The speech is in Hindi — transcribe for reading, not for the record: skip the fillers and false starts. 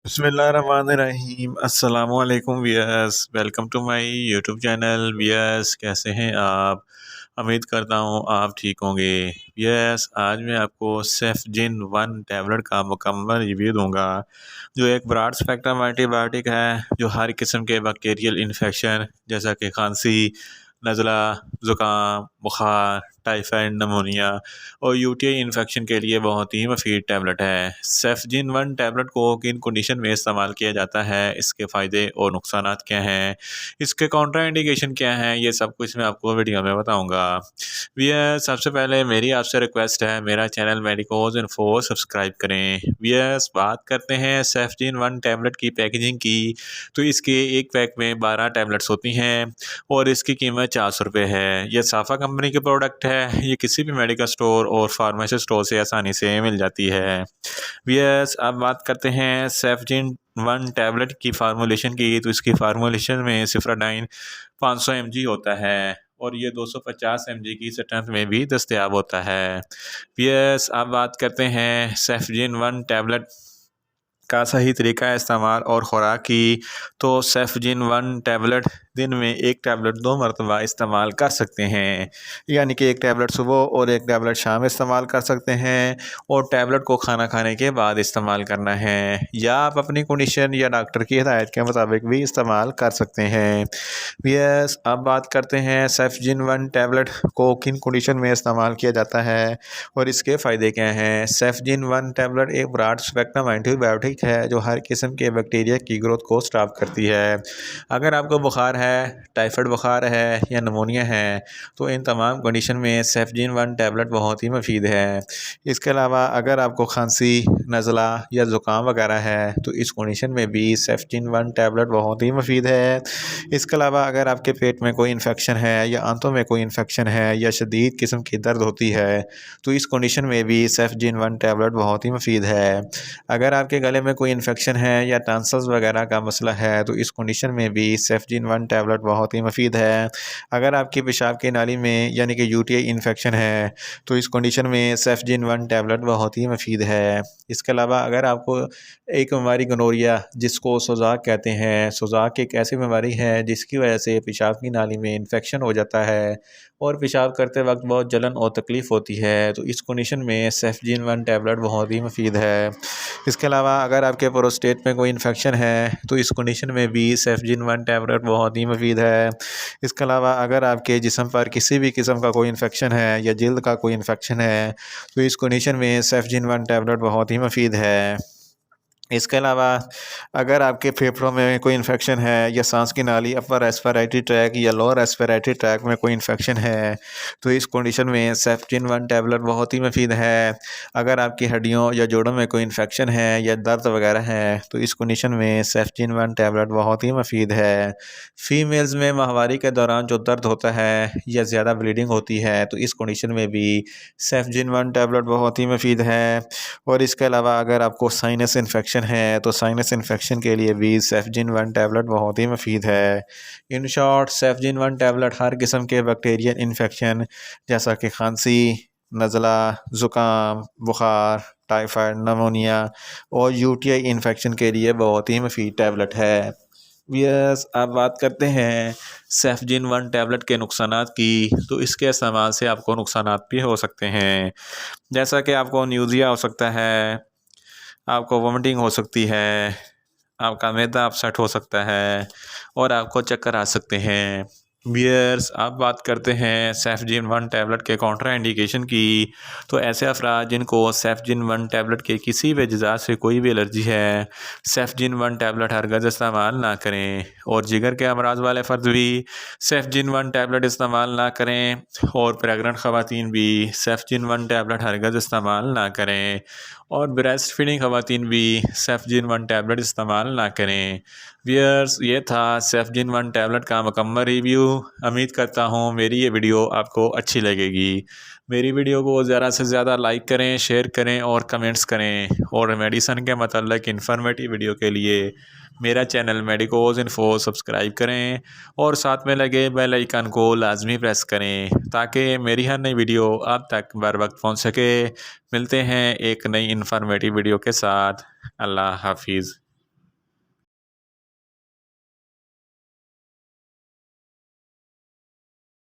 बिस्मिल्लाहिर्रहमानिर्रहीम अस्सलामुअलैकुम viewers, welcome to my YouTube channel. Viewers, कैसे हैं आप? उम्मीद करता हूँ आप ठीक होंगे। वियर्स, आज मैं आपको सेफजिन वन टैबलेट का मुकम्मल रिव्यू दूंगा, जो एक ब्रॉड स्पेक्ट्रम एंटीबायोटिक है जो हर किस्म के बैक्टीरियल इन्फेक्शन जैसा कि खांसी, नज़ला, ज़ुकाम, बुखार, टाइफाइड, नमोनिया और यूटीआई इन्फेक्शन के लिए बहुत ही मुफीद टैबलेट है। सेफजिन वन टैबलेट को किन कंडीशन में इस्तेमाल किया जाता है, इसके फ़ायदे और नुकसानात क्या हैं, इसके काउंटर इंडिकेशन क्या हैं, ये सब कुछ मैं आपको वीडियो में बताऊंगा। वियर्स, सबसे पहले मेरी आपसे रिक्वेस्ट है, मेरा चैनल मेडिकोज इन्फो सब्सक्राइब करें। वियर्स, बात करते हैं सेफजिन वन टैबलेट की पैकेजिंग की, तो इसके एक पैक में 12 टैबलेट्स होती हैं और इसकी कीमत 400 रुपये है। यह साफ़ा कंपनी की प्रोडक्ट है। ये किसी भी मेडिकल स्टोर और फार्मेसी स्टोर से आसानी से मिल जाती है। वियर्स, अब बात करते हैं सेफजिन वन टैबलेट की फार्मूलेशन की, तो इसकी फार्मूलेशन में सिफ्राडाइन 500 mg होता है और ये 250 mg की स्ट्रेंथ में भी दस्तयाब होता है। वियर्स, अब बात करते हैं सेफजिन वन टैबलेट का सही तरीका इस्तेमाल और ख़ुराक की, तो सेफजिन वन टैबलेट दिन में एक टैबलेट 2 मरतबा इस्तेमाल कर सकते हैं, यानी कि एक टैबलेट सुबह और एक टैबलेट शाम इस्तेमाल कर सकते हैं और टैबलेट को खाना खाने के बाद इस्तेमाल करना है, या आप अपनी कंडीशन या डॉक्टर की हिदायत के मुताबिक भी इस्तेमाल कर सकते हैं। यस, अब बात करते हैं सेफजिन वन टैबलेट को किन कंडीशन में इस्तेमाल किया जाता है और इसके फ़ायदे क्या हैं। सेफजिन वन टैबलेट एक ब्रॉड स्पेक्ट्रम एंटीबायोटिक है जो हर किस्म के बैक्टीरिया की ग्रोथ को स्टॉप करती है। अगर आपको बुखार है, टाइफाइड बुखार है या नमोनिया है, तो इन तमाम कंडीशन में सेफजिन वन टैबलेट बहुत ही मुफीद है। इसके अलावा अगर आपको खांसी, नज़ला या ज़ुकाम वगैरह है, तो इस कंडीशन में भी सेफजिन वन टैबलेट बहुत ही मुफीद है। इसके अलावा अगर आपके पेट में कोई इन्फेक्शन है या आंतों में कोई इन्फेक्शन है या शदीद किस्म की दर्द होती है, तो इस कंडीशन में भी सेफजिन वन टैबलेट बहुत ही मुफीद है। अगर आपके गले में कोई इन्फेक्शन है या टॉन्सिल्स वगैरह का मसला है, तो इस कंडीशन में भी सेफजिन वन टैबलेट बहुत ही मुफीद है। अगर आपकी पेशाब की नाली में यानी कि यूटीआई इन्फेक्शन है, तो इस कंडीशन में सेफजिन वन टैबलेट बहुत ही मुफीद है। इसके अलावा अगर आपको एक बीमारी गनोरिया, जिसको सोजाक कहते हैं, सोजाक एक ऐसी बीमारी है जिसकी वजह से पेशाब की नाली में इन्फेक्शन हो जाता है और पेशाब करते वक्त बहुत जलन और तकलीफ़ होती है, तो इस कंडीशन में सेफजिन वन टैबलेट बहुत ही मुफीद है। इसके अलावा अगर आपके प्रोस्टेट में कोई इन्फेक्शन है, तो इस कंडीशन में भी सेफजिन वन टैबलेट बहुत ही मुफीद है। इसके अलावा अगर आपके जिस्म पर किसी भी किस्म का कोई इन्फेक्शन है या जल्द का कोई इन्फेक्शन है, तो इस कंडीशन में सेफजिन वन टैबलेट बहुत ही मुफीद है। इसके अलावा अगर आपके फेफड़ों में कोई इन्फेक्शन है या सांस की नाली, अपर रेस्पिरेटरी ट्रैक या लोअर रेस्पिरेटरी ट्रैक में कोई इन्फेक्शन है, तो इस कंडीशन में सेफजिन वन टैबलेट बहुत ही मुफीद है। अगर आपकी हड्डियों या जोड़ों में कोई इन्फेक्शन है या दर्द वगैरह है, तो इस कंडीशन में सेफजिन वन टैबलेट बहुत ही मुफीद है। फीमेल्स में माहवारी के दौरान जो दर्द होता है या ज़्यादा ब्लीडिंग होती है, तो इस कंडीशन में भी सेफजिन वन टैबलेट बहुत ही मुफीद है। और इसके अलावा अगर आपको साइनस इन्फेक्शन है, तो साइनस इन्फेक्शन के लिए भी सेफजिन वन टैबलेट बहुत ही मुफीद है। इन शॉर्ट, सेफजिन वन टैबलेट हर किस्म के बैक्टीरियल इन्फेक्शन जैसा कि खांसी, नज़ला, ज़ुकाम, बुखार, टाइफाइड, नमोनिया और यूटीआई इन्फेक्शन के लिए बहुत ही मुफीद टैबलेट है। यस, अब बात करते हैं सेफजिन वन टैबलेट के नुकसानात की, तो इसके इस्तेमाल से आपको नुकसानात भी हो सकते हैं, जैसा कि आपको न्यूज़िया हो सकता है, आपको वोमिटिंग हो सकती है, आपका मैदा अपसेट हो सकता है और आपको चक्कर आ सकते हैं। वियर्स, अब बात करते हैं सेफजिन वन टैबलेट के काउंटर इंडिकेशन की, तो ऐसे अफराद जिनको सेफजिन वन टैबलेट के किसी भी अज्जा से कोई भी एलर्जी है, सेफजिन वन टैबलेट हरगज़ इस्तेमाल ना करें। और जिगर के अमराज वाले फ़र्द भी सेफजिन वन टैबलेट इस्तेमाल ना करें और प्रेगनेंट ख़वातीन भी सेफजिन वन टैबलेट हरगज़ इस्तेमाल ना करें और ब्रेस्ट फीडिंग ख़वातीन भी सेफजिन वन टैबलेट इस्तेमाल ना करें। वियर्स, ये था सेफजिन वन टैबलेट का मुकम्मल रिव्यू। उम्मीद करता हूँ मेरी ये वीडियो आपको अच्छी लगेगी। मेरी वीडियो को ज़्यादा से ज़्यादा लाइक करें, शेयर करें और कमेंट्स करें, और मेडिसन के मतलब इन्फॉर्मेटिव वीडियो के लिए मेरा चैनल मेडिकोज इन्फो सब्सक्राइब करें और साथ में लगे बेल आइकन को लाजमी प्रेस करें, ताकि मेरी हर नई वीडियो आप तक बर वक्त पहुँच सके। मिलते हैं एक नई इन्फॉर्मेटिव वीडियो के साथ। अल्लाह हाफिज़।